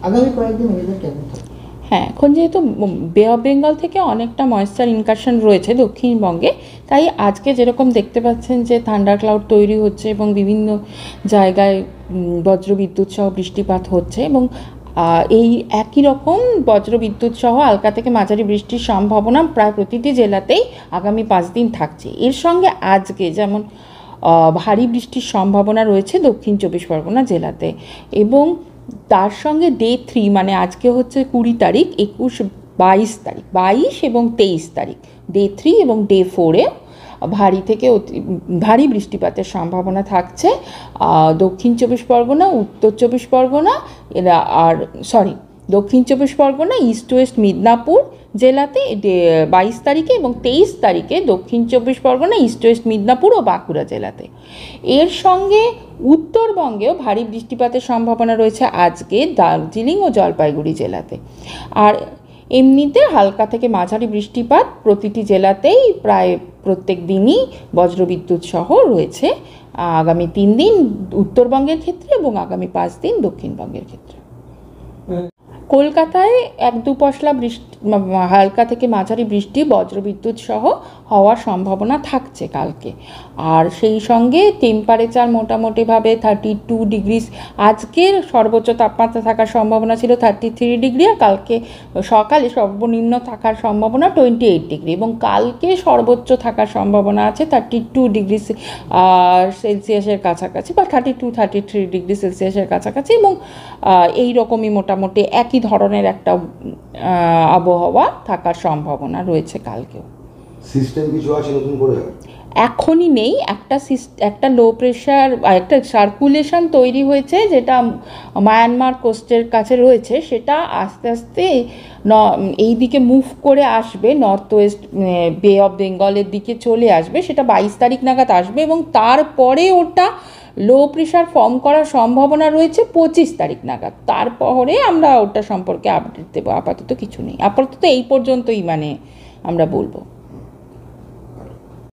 আগামী কয়েকদিন ওয়েদার কেমন? হ্যাঁ, এখন যেহেতু বে অফ বেঙ্গল থেকে অনেকটা ময়েশ্চার ইনকারশন রয়েছে দক্ষিণবঙ্গে, তাই আজকে যেরকম দেখতে পাচ্ছেন যে থান্ডার ক্লাউড তৈরি হচ্ছে এবং বিভিন্ন জায়গায় বজ্রবিদ্যুৎ সহ বৃষ্টিপাত হচ্ছে, এবং এই একই রকম বজ্রবিদ্যুৎ সহ হালকা থেকে মাঝারি বৃষ্টির সম্ভাবনা প্রায় প্রতিটি জেলাতেই আগামী 5 দিন থাকছে। এর সঙ্গে আজকে যেমন ভারী বৃষ্টির সম্ভাবনা রয়েছে দক্ষিণ 24 পরগনা জেলাতে, এবং তার সঙ্গে ডে 3 মানে আজকে হচ্ছে 20 তারিখ, 21, 22 তারিখ, 22 এবং 23 তারিখ ডে 3 এবং ডে 4-এ ভারী থেকে ভারী বৃষ্টিপাতের সম্ভাবনা থাকছে দক্ষিণ 24 পরগনা, উত্তর 24 পরগনা দক্ষিণ 24 পরগনা, ইস্ট ওয়েস্ট মিদনাপুর জেলাতে 22 তারিখে, এবং 23 তারিখে দক্ষিণ 24 পরগনা, ইস্ট ওয়েস্ট মিদনাপুর ও বাঁকুড়া জেলাতে। এর সঙ্গে উত্তরবঙ্গেও ভারী বৃষ্টিপাতের সম্ভাবনা রয়েছে আজকে দার্জিলিং ও জলপাইগুড়ি জেলাতে। আর এমনিতে হালকা থেকে মাঝারি বৃষ্টিপাত প্রতিটি জেলাতেই প্রায় প্রত্যেক দিনই বজ্রবিদ্যুৎ সহ রয়েছে আগামী 3 দিন উত্তরবঙ্গের ক্ষেত্রে এবং আগামী 5 দিন দক্ষিণবঙ্গের ক্ষেত্রে। কলকাতায় 1-2 পশলা বৃষ্টি, হালকা থেকে মাঝারি বৃষ্টি বজ্রবিদ্যুৎ সহ হওয়ার সম্ভাবনা থাকছে কালকে। আর সেই সঙ্গে টেম্পারেচার মোটামুটিভাবে 32 ডিগ্রি, আজকের সর্বোচ্চ তাপমাত্রা থাকার সম্ভাবনা ছিল 33 ডিগ্রি, আর কালকে সকালে সর্বনিম্ন থাকার সম্ভাবনা 28 ডিগ্রি, এবং কালকে সর্বোচ্চ থাকার সম্ভাবনা আছে 32 ডিগ্রি সেলসিয়াসের কাছাকাছি, বা 32-33 ডিগ্রি সেলসিয়াসের কাছাকাছি, এবং এই রকমই মোটামুটি একই ধরনের একটা আবহাওয়া থাকার সম্ভাবনা রয়েছে কালকেও। সিস্টেম কিছু আছে নতুন করে? এখনই নেই, একটা লো প্রেশার, একটা সার্কুলেশন তৈরি হয়েছে যেটা মায়ানমার কোস্টের কাছে রয়েছে, সেটা আস্তে আস্তে এই দিকে মুভ করে আসবে, নর্থ ওয়েস্ট বে অফ বেঙ্গলের দিকে চলে আসবে, সেটা 22 তারিখ নাগাদ আসবে, এবং তারপরে ওটা লো প্রেশার ফর্ম করার সম্ভাবনা রয়েছে 25 তারিখ নাগাদ। তারপরে আমরা ওটা সম্পর্কে আপডেট দেবো, আপাতত কিছু নেই, আপাতত এই পর্যন্তই মানে আমরা বলবো।